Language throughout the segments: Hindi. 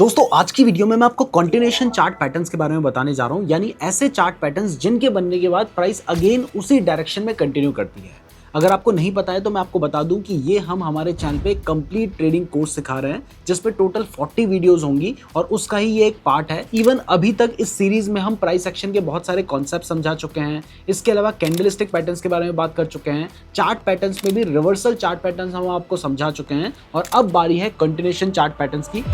दोस्तों आज की वीडियो में मैं आपको कंटिन्यूएशन चार्ट पैटर्न्स के बारे में बताने जा रहा हूं, यानी ऐसे चार्ट पैटर्न्स जिनके बनने के बाद प्राइस अगेन उसी डायरेक्शन में कंटिन्यू करती है। अगर आपको नहीं पता है तो मैं आपको बता दूं कि ये हम हमारे चैनल पे कंप्लीट ट्रेडिंग कोर्स सिखा रहे हैं जिसपे टोटल 40 वीडियोस होंगी और उसका ही ये एक पार्ट है। इवन अभी तक इस सीरीज में हम प्राइस एक्शन के बहुत सारे कॉन्सेप्ट समझा चुके हैं। इसके अलावा कैंडलस्टिक पैटर्न्स के बारे में बात कर चुके हैं। चार्ट पैटर्न्स में भी रिवर्सल चार्ट पैटर्न्स हम आपको समझा चुके हैं और अब बारी है कंटिन्यूएशन चार्ट पैटर्न्स की।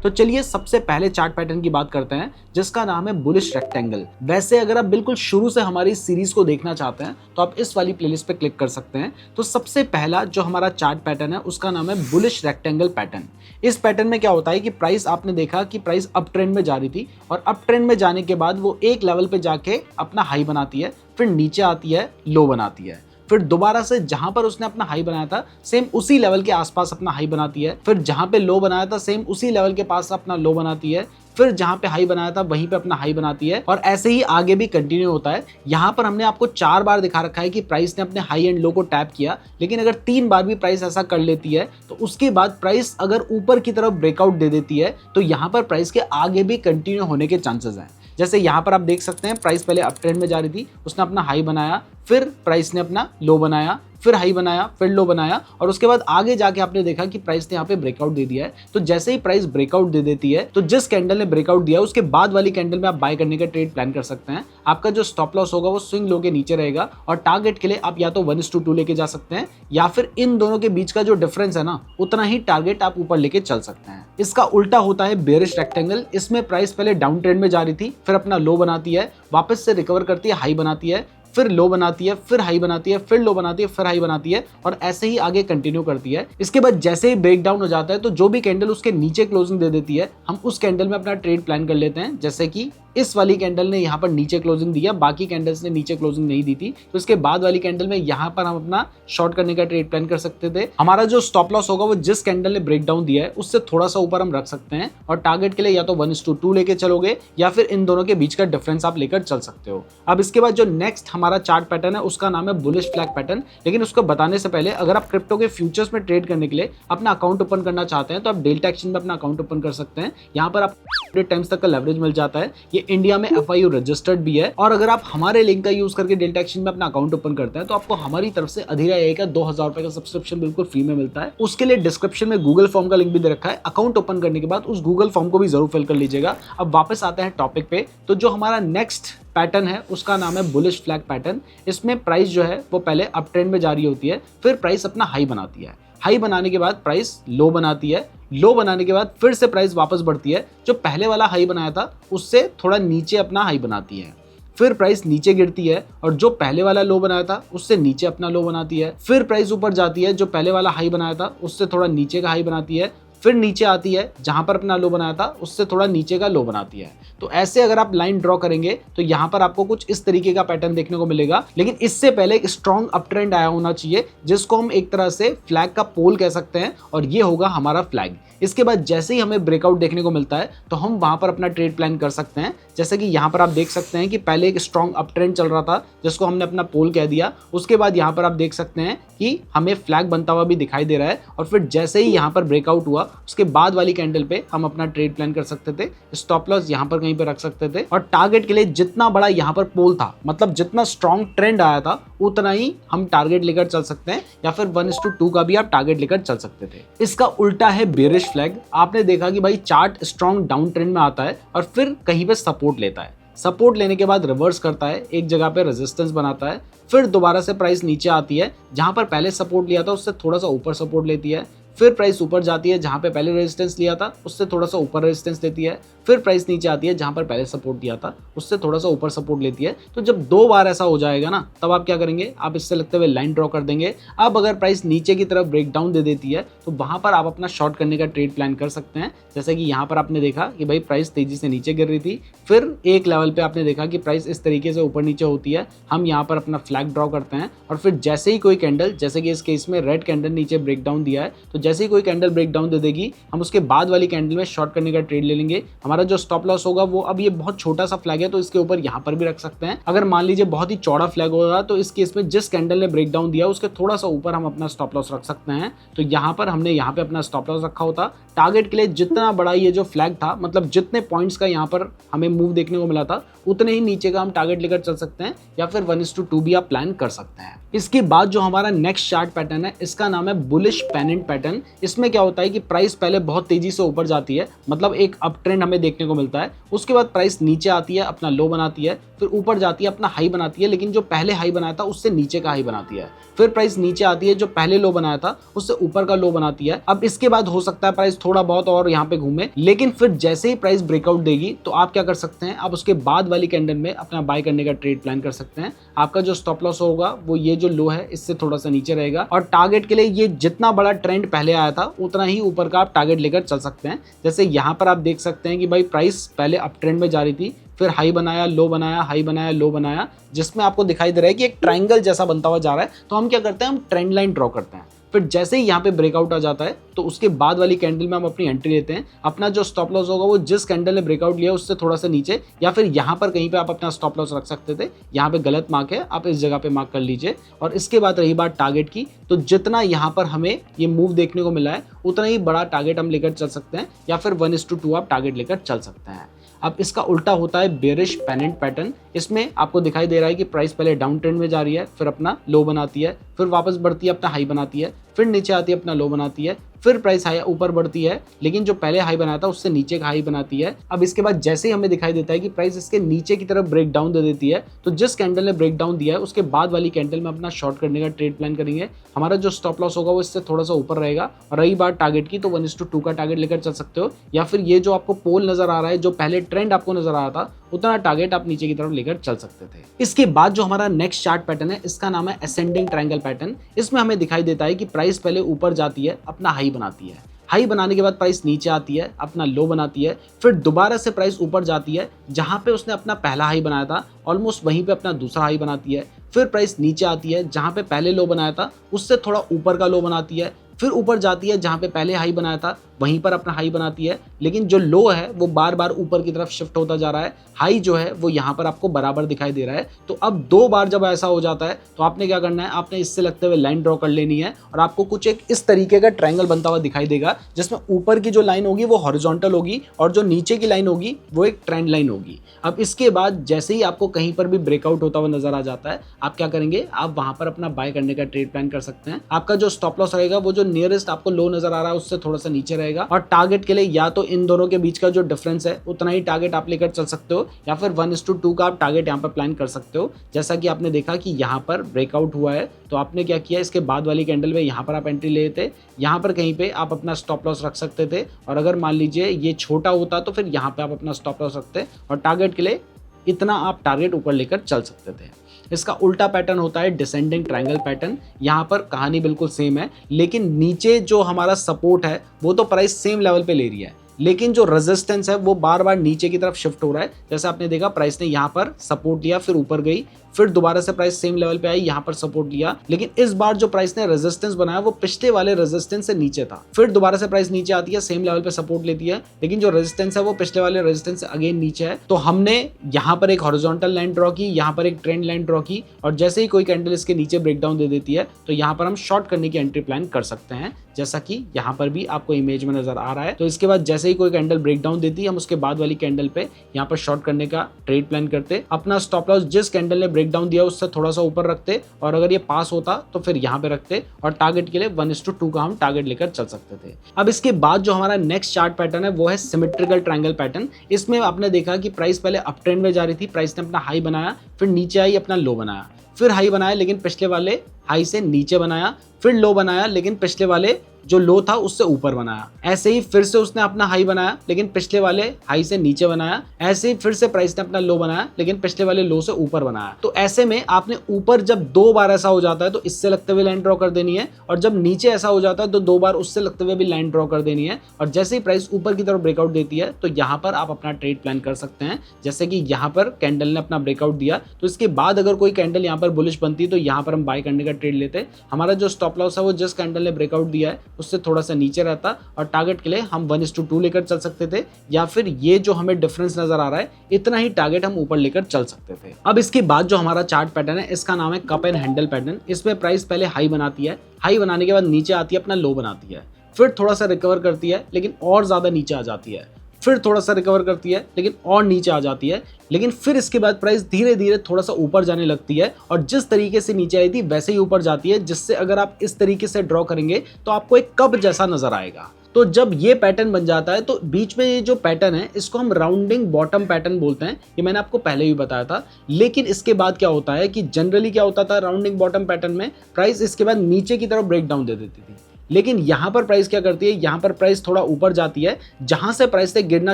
तो चलिए सबसे पहले चार्ट पैटर्न की बात करते हैं जिसका नाम है बुलिश रेक्टेंगल। वैसे अगर आप बिल्कुल शुरू से हमारी सीरीज को देखना चाहते हैं तो आप इस वाली प्लेलिस्ट पे क्लिक कर सकते हैं। तो सबसे पहला जो हमारा चार्ट पैटर्न है उसका नाम है बुलिश रेक्टेंगल पैटर्न। इस पैटर्न में क्या होता है कि प्राइस आपने देखा कि प्राइस अप ट्रेंड में जा रही थी और अप ट्रेंड में जाने के बाद वो एक लेवल पे जाके अपना हाई बनाती है, फिर नीचे आती है, लो बनाती है, फिर दोबारा से जहां पर उसने अपना हाई बनाया था सेम उसी लेवल के आसपास अपना हाई बनाती है, फिर जहां पे लो बनाया था सेम उसी लेवल के पास अपना लो बनाती है, फिर जहां पे हाई बनाया था वहीं पे अपना हाई बनाती है और ऐसे ही आगे भी कंटिन्यू होता है। यहां पर हमने आपको 4 बार दिखा रखा है कि प्राइस ने अपने हाई एंड लो को टैप किया, लेकिन अगर 3 बार भी प्राइस ऐसा कर लेती है तो उसके बाद प्राइस अगर ऊपर की तरफ ब्रेकआउट दे देती है तो यहां पर प्राइस के आगे भी कंटिन्यू होने के चांसेस हैं। जैसे यहाँ पर आप देख सकते हैं प्राइस पहले अप ट्रेंड में जा रही थी, उसने अपना हाई बनाया, फिर प्राइस ने अपना लो बनाया, फिर हाई बनाया, फिर लो बनाया और उसके बाद आगे जाके आपने देखा कि प्राइस ने यहाँ पे ब्रेकआउट दे दिया है। तो जैसे ही प्राइस ब्रेकआउट दे देती है तो जिस कैंडल ने ब्रेकआउट दिया उसके बाद वाली कैंडल में आप बाय करने का ट्रेड प्लान कर सकते हैं। आपका जो स्टॉप लॉस होगा वो स्विंग लो के नीचे रहेगा और टारगेट के लिए आप या तो 1:2 लेके जा सकते हैं या फिर इन दोनों के बीच का जो डिफरेंस है ना उतना ही टारगेट आप ऊपर लेके चल सकते हैं। इसका उल्टा होता है बेयरिश रेक्टेंगल। इसमें प्राइस पहले डाउन ट्रेंड में जा रही थी, फिर अपना लो बनाती है, वापस से रिकवर करती है, हाई बनाती है, फिर लो बनाती है, फिर हाई बनाती है, फिर लो बनाती है, फिर हाई बनाती है और ऐसे ही आगे कंटिन्यू करती है। इसके बाद जैसे ही ब्रेक डाउन हो जाता है तो जो भी कैंडल उसके नीचे क्लोजिंग दे देती है हम उस कैंडल में अपना ट्रेड प्लान कर लेते हैं। जैसे कि इस वाली कैंडल ने यहाँ पर नीचे क्लोजिंग दिया, बाकी कैंडल्स ने नीचे क्लोजिंग नहीं दी थी, तो इसके बाद वाली कैंडल में यहाँ पर हम अपना शॉर्ट करने का ट्रेड प्लान कर सकते थे। हमारा जो स्टॉप लॉस होगा वो जिस कैंडल ने ब्रेक डाउन दिया है उससे थोड़ा सा ऊपर हम रख सकते हैं और टारगेट के लिए या तो 1:2 लेके चलोगे या फिर इन दोनों के बीच का डिफरेंस आप लेकर चल सकते हो। अब इसके बाद जो नेक्स्ट हमारा चार्ट पैटर्न है उसका नाम है बुलिश फ्लैग पैटर्न। लेकिन उसको बताने से पहले अगर आप क्रिप्टो के फ्यूचर्स में ट्रेड करने के लिए अपना अकाउंट ओपन करना चाहते हैं तो आप डेल्टा एक्सचेंज में अपना अकाउंट ओपन कर सकते हैं। यहाँ पर आप 100 टाइम्स तक का लेवरेज मिल जाता है। ये इंडिया में FIU रजिस्टर्ड भी है और अगर आप हमारे लिंक का यूज करके डेल्टा एक्सचेंज में अपना अकाउंट ओपन करते हैं तो आपको हमारी तरफ से अधीरा AI का 2000 रुपए का सब्सक्रिप्शन बिल्कुल फ्री में मिलता है। उसके लिए डिस्क्रिप्शन में गूगल फॉर्म का लिंक भी दे रखा है। अकाउंट ओपन करने के बाद उस गूगल फॉर्म को भी जरूर फिल कर लीजिएगा। अब वापस आते हैं टॉपिक पे। तो जो हमारा नेक्स्ट पैटर्न है उसका नाम है बुलिश फ्लैग पैटर्न। इसमें प्राइस जो है वो पहले अप ट्रेंड में जारी होती है, फिर प्राइस अपना हाई बनाती है, हाई बनाने के बाद प्राइस लो बनाती है, लो बनाने के बाद फिर से प्राइस वापस बढ़ती है, जो पहले वाला हाई बनाया था उससे थोड़ा नीचे अपना हाई बनाती है, फिर प्राइस नीचे गिरती है और जो पहले वाला लो बनाया था उससे नीचे अपना लो बनाती है, फिर प्राइस ऊपर जाती है, जो पहले वाला हाई बनाया था उससे थोड़ा नीचे का हाई बनाती है, फिर नीचे आती है, जहां पर अपना लो बनाया था उससे थोड़ा नीचे का लो बनाती है। तो ऐसे अगर आप लाइन ड्रॉ करेंगे तो यहाँ पर आपको कुछ इस तरीके का पैटर्न देखने को मिलेगा। लेकिन इससे पहले एक स्ट्रॉन्ग अप ट्रेंड आया होना चाहिए जिसको हम एक तरह से फ्लैग का पोल कह सकते हैं और ये होगा हमारा फ्लैग। इसके बाद जैसे ही हमें ब्रेकआउट देखने को मिलता है तो हम वहां पर अपना ट्रेड प्लान कर सकते हैं। जैसे कि यहाँ पर आप देख सकते हैं कि पहले एक स्ट्रॉन्ग अप ट्रेंड चल रहा था जिसको हमने अपना पोल कह दिया। उसके बाद यहाँ पर आप देख सकते हैं कि हमें फ्लैग बनता हुआ भी दिखाई दे रहा है और फिर जैसे ही यहाँ पर ब्रेकआउट हुआ उसके बाद वाली कैंडल पे हम अपना ट्रेड प्लान कर सकते थे। स्टॉप लॉस यहाँ पर कहीं पे रख सकते थे और टारगेट के लिए जितना बड़ा यहाँ पर पोल था, मतलब जितना स्ट्रॉन्ग ट्रेंड आया था उतना ही हम टारगेट लेकर चल सकते हैं या फिर 1:2 का भी आप टारगेट लेकर चल सकते थे। इसका उल्टा है बेयरिश फ्लैग। आपने देखा कि भाई चार्ट स्ट्रॉन्ग डाउन ट्रेंड में आता है और फिर कहीं पे सपोर्ट लेता है, सपोर्ट लेने के बाद रिवर्स करता है, एक जगह पे रेजिस्टेंस बनाता है, फिर दोबारा से प्राइस नीचे आती है, जहां पर पहले सपोर्ट लिया था उससे थोड़ा सा ऊपर सपोर्ट लेती है, फिर प्राइस ऊपर जाती है, जहां पे पहले रेजिस्टेंस लिया था उससे थोड़ा सा ऊपर रेजिस्टेंस देती है, फिर प्राइस नीचे आती है, जहां पर पहले सपोर्ट दिया था उससे थोड़ा सा ऊपर सपोर्ट लेती है। तो जब 2 बार ऐसा हो जाएगा ना तब आप क्या करेंगे, आप इससे लगते हुए लाइन ड्रॉ कर देंगे। अब अगर प्राइस नीचे की तरफ ब्रेक डाउन दे देती है तो वहां पर आप अपना शॉर्ट करने का ट्रेड प्लान कर सकते हैं। जैसे कि यहाँ पर आपने देखा कि भाई प्राइस तेजी से नीचे गिर रही थी, फिर एक लेवल पे आपने देखा कि प्राइस इस तरीके से ऊपर नीचे होती है। हम यहाँ पर अपना फ्लैग ड्रॉ करते हैं और फिर जैसे ही कोई कैंडल, जैसे कि इस केस में रेड कैंडल नीचे ब्रेक डाउन दिया है, तो जैसे ही कोई कैंडल ब्रेक डाउन दे देगी, हम उसके बाद वाली कैंडल में शॉर्ट करने का ट्रेड ले लेंगे। हमारा जो स्टॉप लॉस होगा वो, अब ये बहुत छोटा सा फ्लैग है तो इसके ऊपर यहाँ पर भी रख सकते हैं। अगर मान लीजिए बहुत ही चौड़ा फ्लैग होगा तो इस केस में जिस कैंडल ने ब्रेक डाउन दिया उसके थोड़ा सा ऊपर हम अपना स्टॉप लॉस रख सकते हैं। तो यहाँ पर हमने यहाँ पे अपना स्टॉप लॉस रखा होता। टारगेट के लिए जितना बड़ा ये जो फ्लैग था, मतलब जितने पॉइंट्स का यहाँ पर हमें मूव देखने को मिला था, उतने ही नीचे का हम टारगेट लेकर चल सकते हैं, या फिर 1:2 भी आप प्लान कर सकते हैं। इसके बाद जो हमारा नेक्स्ट चार्ट पैटर्न है, इसका नाम है बुलिश पेनेंट पैटर्न। इसमें क्या होता है कि प्राइस पहले बहुत तेजी से ऊपर जाती है, मतलब एक अप ट्रेंड हमें देखने को मिलता है। उसके बाद प्राइस नीचे आती है, अपना लो बनाती है, फिर ऊपर जाती है, अपना हाई बनाती है, लेकिन जो पहले हाई बनाया था उससे नीचे का हाई बनाती है। फिर प्राइस नीचे आती है, जो पहले लो बनाया था उससे ऊपर का लो बनाती है। अब इसके बाद हो सकता है प्राइस थोड़ा बहुत और यहाँ पे घूमे, लेकिन फिर जैसे ही प्राइस ब्रेकआउट देगी तो आप क्या कर सकते हैं, आप उसके बाद वाली कैंडल में अपना बाय करने का ट्रेड प्लान कर सकते हैं। आपका जो स्टॉप लॉस होगा वो ये जो लो है इससे थोड़ा सा नीचे रहेगा, और टारगेट के लिए ये जितना बड़ा ट्रेंड पहले आया था उतना ही ऊपर का आप टारगेट लेकर चल सकते हैं। जैसे यहाँ पर आप देख सकते हैं कि भाई प्राइस पहले अप ट्रेंड में जा रही थी, फिर हाई बनाया, लो बनाया, हाई बनाया, लो बनाया, जिसमें आपको दिखाई दे रहा है कि एक ट्रायंगल जैसा बनता हुआ जा रहा है। तो हम क्या करते हैं, हम ट्रेंड लाइन ड्रॉ करते हैं। फिर जैसे ही यहाँ पे ब्रेकआउट आ जाता है तो उसके बाद वाली कैंडल में हम अपनी एंट्री लेते हैं। अपना जो स्टॉप लॉस होगा वो जिस कैंडल ने ब्रेकआउट लिया उससे थोड़ा सा नीचे, या फिर यहाँ पर कहीं पे आप अपना स्टॉप लॉस रख सकते थे। यहाँ पे गलत मार्क है, आप इस जगह पे मार्क कर लीजिए। और इसके बाद रही बात टारगेट की, तो जितना यहाँ पर हमें ये मूव देखने को मिला है उतना ही बड़ा टारगेट हम लेकर चल सकते हैं, या फिर 1:2 आप टारगेट लेकर चल सकते हैं। अब इसका उल्टा होता है बेरिश पेनेंट पैटर्न। इसमें आपको दिखाई दे रहा है कि प्राइस पहले डाउन ट्रेंड में जा रही है, फिर अपना लो बनाती है, फिर वापस बढ़ती है, अपना हाई बनाती है, फिर नीचे आती है, अपना लो बनाती है, फिर प्राइस हाई ऊपर बढ़ती है, लेकिन जो पहले हाई बनाया था उससे नीचे का हाई बनाती है। अब इसके बाद जैसे ही हमें दिखाई देता है कि प्राइस इसके नीचे की तरफ ब्रेक डाउन दे देती है, तो जिस कैंडल ने ब्रेक डाउन दिया है उसके बाद वाली कैंडल में अपना शॉर्ट करने का ट्रेड प्लान करेंगे। हमारा जो स्टॉप लॉस होगा वो इससे थोड़ा सा ऊपर रहेगा। और रही बात टारगेट की, तो 1:2 का टारगेट लेकर चल सकते हो, या फिर ये जो आपको पोल नजर आ रहा है, जो पहले ट्रेंड आपको नजर आ रहा था, उतना टारगेट आप नीचे की तरफ लेकर चल सकते थे। इसके बाद जो हमारा नेक्स्ट चार्ट पैटर्न है, इसका नाम है असेंडिंग ट्रायंगल पैटर्न। इसमें हमें दिखाई देता है कि प्राइस पहले ऊपर जाती है, अपना हाई बनाती है, हाई बनाने के बाद प्राइस नीचे आती है, अपना लो बनाती है, फिर दोबारा से प्राइस ऊपर जाती है, जहां पे उसने अपना पहला हाई बनाया था ऑलमोस्ट वहीं पे अपना दूसरा हाई बनाती है, फिर प्राइस नीचे आती है, जहां पे पहले लो बनाया था उससे थोड़ा ऊपर का लो बनाती है, फिर ऊपर जाती है, जहां पे पहले हाई बनाया था वहीं पर अपना हाई बनाती है, लेकिन जो लो है वो बार बार ऊपर की तरफ शिफ्ट होता जा रहा है। हाई जो है वो यहाँ पर आपको बराबर दिखाई दे रहा है। तो अब 2 बार जब ऐसा हो जाता है तो आपने क्या करना है, आपने इससे लगते हुए लाइन ड्रॉ कर लेनी है, और आपको कुछ एक इस तरीके का ट्रायंगल बनता हुआ दिखाई देगा, जिसमें ऊपर की जो लाइन होगी वो हॉरिजॉन्टल होगी और जो नीचे की लाइन होगी वो एक ट्रेंड लाइन होगी। अब इसके बाद जैसे ही आपको कहीं पर भी ब्रेकआउट होता हुआ नजर आ जाता है, आप क्या करेंगे, आप वहां पर अपना बाय करने का ट्रेड प्लान कर सकते हैं। आपका जो स्टॉप लॉस रहेगा वो जो नियरेस्ट आपको लो नजर आ रहा है उससे थोड़ा सा नीचे रहेगा, और टारगेट के लिए या तो इन दोनों के बीच का जो डिफरेंस है उतना ही टारगेट आप लेकर चल सकते हो, या फिर 1:2 का आप टारगेट यहाँ पर प्लान कर सकते हो। जैसा कि आपने देखा कि यहाँ पर ब्रेकआउट हुआ है, तो आपने क्या किया, इसके बाद वाली कैंडल में यहाँ पर आप एंट्री ले थे, यहाँ पर कहीं पे आप अपना स्टॉप लॉस रख सकते थे, और अगर मान लीजिए ये छोटा होता तो फिर यहाँ पे आप अपना स्टॉप लॉस रखते, और टारगेट के लिए इतना आप टारगेट ऊपर लेकर चल सकते थे। इसका उल्टा पैटर्न होता है डिसेंडिंग ट्रायंगल पैटर्न। यहाँ पर कहानी बिल्कुल सेम है, लेकिन नीचे जो हमारा सपोर्ट है वो तो प्राइस सेम लेवल पे ले रही है, लेकिन जो रेजिस्टेंस है वो बार बार नीचे की तरफ शिफ्ट हो रहा है। जैसे आपने देखा प्राइस ने यहाँ पर सपोर्ट लिया, फिर ऊपर गई, फिर दोबारा से प्राइस सेम लेवल पे आई, यहाँ पर सपोर्ट लिया, लेकिन इस बार जो प्राइस ने रेजिस्टेंस बनाया वो पिछले वाले रेजिस्टेंस से नीचे था। फिर दोबारा से प्राइस नीचे आती है, सेम लेवल पे सपोर्ट लेती है, लेकिन जो रेजिस्टेंस है वो पिछले वाले रेजिस्टेंस से अगेन नीचे है। तो हमने यहाँ पर एक हॉरिजॉन्टल लाइन ड्रॉ की, यहाँ पर एक ट्रेंड लाइन ड्रॉ की, और जैसे ही कोई कैंडल इसके नीचे ब्रेकडाउन दे देती है तो यहाँ पर हम शॉर्ट करने की एंट्री प्लान कर सकते हैं, जैसा कि यहाँ पर भी आपको इमेज में नजर आ रहा है। तो इसके बाद जैसे ही कोई कैंडल ब्रेकडाउन देती है, हम उसके बाद वाली कैंडल पे यहाँ पर शॉर्ट करने का ट्रेड प्लान करते, अपना स्टॉप लॉस जिस कैंडल ने ब्रेकडाउन दिया उससे थोड़ा सा ऊपर रखते, और अगर ये पास होता तो फिर यहाँ पे रखते, और टारगेट के लिए 1:2 का हम टारगेट लेकर चल सकते थे। अब इसके बाद जो हमारा नेक्स्ट चार्ट पैटर्न है वो है सिमेट्रिकल ट्रायंगल पैटर्न। इसमें आपने देखा कि प्राइस पहले अप ट्रेंड में जा रही थी, प्राइस ने अपना हाई बनाया, फिर नीचे आई, अपना लो बनाया, फिर हाई बनाया लेकिन पिछले वाले हाई से नीचे बनाया, फिर लो बनाया लेकिन पिछले वाले जो लो था उससे ऊपर बनाया, ऐसे ही फिर से उसने अपना हाई बनाया लेकिन पिछले वाले हाई से नीचे बनाया, ऐसे ही फिर से प्राइस ने अपना लो बनाया लेकिन पिछले वाले लो से ऊपर बनाया। तो ऐसे में आपने ऊपर जब 2 बार ऐसा हो जाता है तो इससे लगते हुए लाइन ड्रॉ कर देनी है, और जब नीचे ऐसा हो जाता है तो 2 बार उससे लगते हुए भी लाइन ड्रॉ कर देनी है। और जैसे ही प्राइस ऊपर की तरफ ब्रेकआउट देती है तो यहाँ पर आप अपना ट्रेड प्लान कर सकते हैं। जैसे कि यहाँ पर कैंडल ने अपना ब्रेकआउट दिया, तो इसके बाद अगर कोई कैंडल यहाँ पर बुलिश बनती तो यहाँ पर हम बाय करने का ट्रेड लेते। हमारा जो स्टॉप लॉस है वो जिस कैंडल ने ब्रेकआउट दिया है उससे थोड़ा सा नीचे रहता और टारगेट के लिए हम 1:2 लेकर चल सकते थे, या फिर ये जो हमें डिफरेंस नजर आ रहा है इतना ही टारगेट हम ऊपर लेकर चल सकते थे। अब इसके बाद जो हमारा चार्ट पैटर्न है इसका नाम है कप एंड हैंडल पैटर्न। इसमें प्राइस पहले हाई बनाती है, हाई बनाने के बाद नीचे आती है, अपना लो बनाती है, फिर थोड़ा सा रिकवर करती है लेकिन और ज्यादा नीचे आ जाती है, फिर थोड़ा सा रिकवर करती है लेकिन और नीचे आ जाती है, लेकिन फिर इसके बाद प्राइस धीरे धीरे थोड़ा सा ऊपर जाने लगती है और जिस तरीके से नीचे आई थी वैसे ही ऊपर जाती है, जिससे अगर आप इस तरीके से ड्रॉ करेंगे तो आपको एक कप जैसा नजर आएगा। तो जब ये पैटर्न बन जाता है तो बीच में ये जो पैटर्न है इसको हम राउंडिंग बॉटम पैटर्न बोलते हैं, ये मैंने आपको पहले भी बताया था। लेकिन इसके बाद क्या होता है कि जनरली क्या होता था राउंडिंग बॉटम पैटर्न में प्राइस इसके बाद नीचे की तरफ ब्रेक डाउन दे देती थी, लेकिन यहां पर प्राइस क्या करती है, यहां पर प्राइस थोड़ा ऊपर जाती है, जहां से प्राइस ने गिरना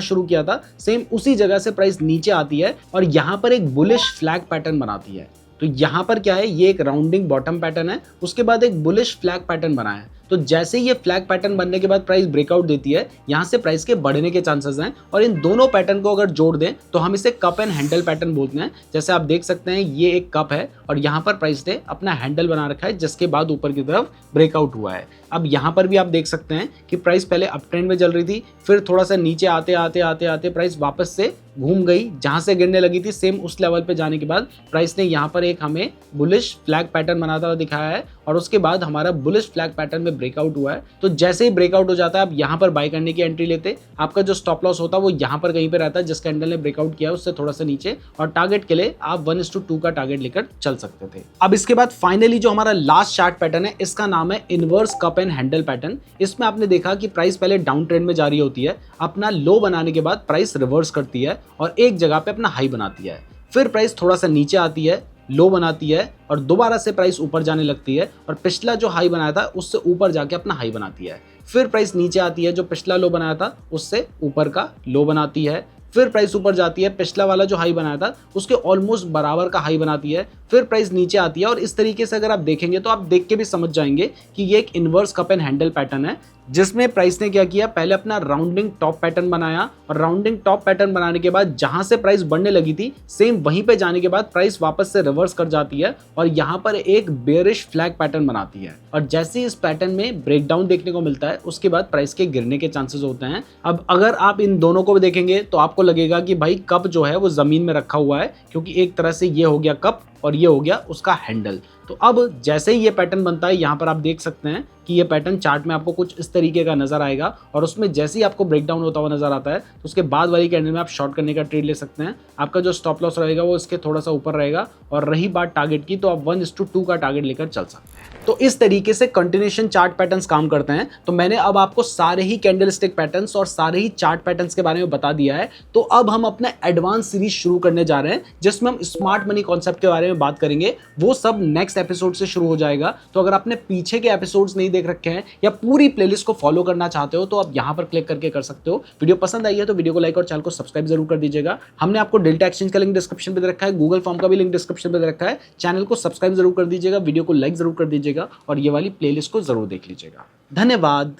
शुरू किया था सेम उसी जगह से प्राइस नीचे आती है और यहां पर एक बुलिश फ्लैग पैटर्न बनाती है। तो यहां पर क्या है, ये एक राउंडिंग बॉटम पैटर्न है, उसके बाद एक बुलिश फ्लैग पैटर्न बना है। तो जैसे ही ये फ्लैग पैटर्न बनने के बाद प्राइस ब्रेकआउट देती है, यहां से प्राइस के बढ़ने के चांसेस हैं और इन दोनों पैटर्न को अगर जोड़ दें तो हम इसे कप एंड हैंडल पैटर्न बोलते हैं। जैसे आप देख सकते हैं ये एक कप है और यहाँ पर प्राइस ने अपना हैंडल बना रखा है जिसके बाद ऊपर की तरफ ब्रेकआउट हुआ है। अब यहाँ पर भी आप देख सकते हैं कि प्राइस पहले अप ट्रेंड में चल रही थी, फिर थोड़ा सा नीचे आते आते आते आते प्राइस वापस से घूम गई, जहां से गिरने लगी थी सेम उस लेवल पे जाने के बाद प्राइस ने यहाँ पर एक हमें बुलिश फ्लैग पैटर्न बनाता हुआ दिखाया है और उसके बाद हमारा बुलिश फ्लैग पैटर्न में ब्रेकआउट हुआ है। तो जैसे ही ब्रेकआउट हो जाता है आप यहाँ पर बाय करने की एंट्री लेते, आपका जो स्टॉप लॉस होता है वो यहाँ पर कहीं पे रहता है जिस कैंडल ने ब्रेकआउट किया उससे थोड़ा सा नीचे, और टारगेट के लिए आप 1:2 का टारगेट लेकर चल सकते थे। अब इसके बाद फाइनली जो हमारा लास्ट चार्ट पैटर्न है इसका नाम है inverse cup and handle pattern. इसमें आपने देखा कि प्राइस पहले डाउन ट्रेंड में जा रही होती है, अपना लो बनाने के बाद प्राइस रिवर्स करती है और एक जगह पे अपना हाई बनाती है, फिर प्राइस थोड़ा सा नीचे आती है, लो बनाती है और दोबारा से प्राइस ऊपर जाने लगती है और पिछला जो हाई बनाया था उससे ऊपर जाके अपना हाई बनाती है, फिर प्राइस नीचे आती है, जो पिछला लो बनाया था उससे ऊपर का लो बनाती है, फिर प्राइस ऊपर जाती है, पिछला वाला जो हाई बनाया था उसके ऑलमोस्ट बराबर का हाई बनाती है, फिर प्राइस नीचे आती है। और इस तरीके से अगर आप देखेंगे तो आप देख के भी समझ जाएंगे कि ये एक inverse cup and handle pattern है जिसमें प्राइस ने क्या किया, पहले अपना राउंडिंग टॉप पैटर्न बनाया और राउंडिंग टॉप पैटर्न बनाने के बाद जहां से प्राइस बढ़ने लगी थी सेम वहीं पे जाने के बाद प्राइस वापस से रिवर्स कर जाती है और यहां पर एक बेयरिश फ्लैग पैटर्न बनाती है और जैसे ही इस पैटर्न में ब्रेकडाउन देखने को मिलता है उसके बाद प्राइस के गिरने के चांसेस होते हैं। अब अगर आप इन दोनों को भी देखेंगे तो आपको लगेगा कि भाई कप जो है वो जमीन में रखा हुआ है, क्योंकि एक तरह से ये हो गया कप और ये हो गया उसका हैंडल। तो अब जैसे ही ये पैटर्न बनता है यहाँ पर आप देख सकते हैं कि ये पैटर्न चार्ट में आपको कुछ इस तरीके का नजर आएगा और उसमें जैसे ही आपको ब्रेकडाउन होता हुआ नजर आता है तो उसके बाद वाली कैंडल में आप शॉर्ट करने का ट्रेड ले सकते हैं। आपका जो स्टॉप लॉस रहेगा वो इसके थोड़ा सा ऊपर रहेगा और रही बात टारगेट की तो आप 1:2 का टारगेट लेकर चल सकते हैं। तो इस तरीके से कंटिन्यूएशन चार्ट पैटर्न्स काम करते हैं। तो मैंने अब आपको सारे ही कैंडल स्टिक पैटर्न्स और सारे ही चार्ट पैटर्न्स के बारे में बता दिया है। तो अब हम अपना एडवांस सीरीज शुरू करने जा रहे हैं जिसमें हम स्मार्ट मनी कॉन्सेप्ट के बारे में बात करेंगे। वो सब नेक्स्ट एपिसोड से शुरू हो जाएगा। तो अगर आपने पीछे के एपिसोड्स नहीं देख रखे हैं या पूरी प्लेलिस्ट को फॉलो करना चाहते हो तो आप यहां पर क्लिक करके कर सकते हो। वीडियो पसंद आई है तो वीडियो को लाइक और चैनल को सब्सक्राइब जरूर कर दीजिएगा। हमने आपको डेल्टा एक्सचेंज का लिंक डिस्क्रिप्शन में दे रखा है, गूगल फॉर्म का भी लिंक डिस्क्रिप्शन में दे रखा है। चैनल को सब्सक्राइब जरूर कर दीजिएगा, वीडियो को लाइक जरूर कर दीजिएगा और ये वाली प्लेलिस्ट को जरूर देख लीजिएगा। धन्यवाद।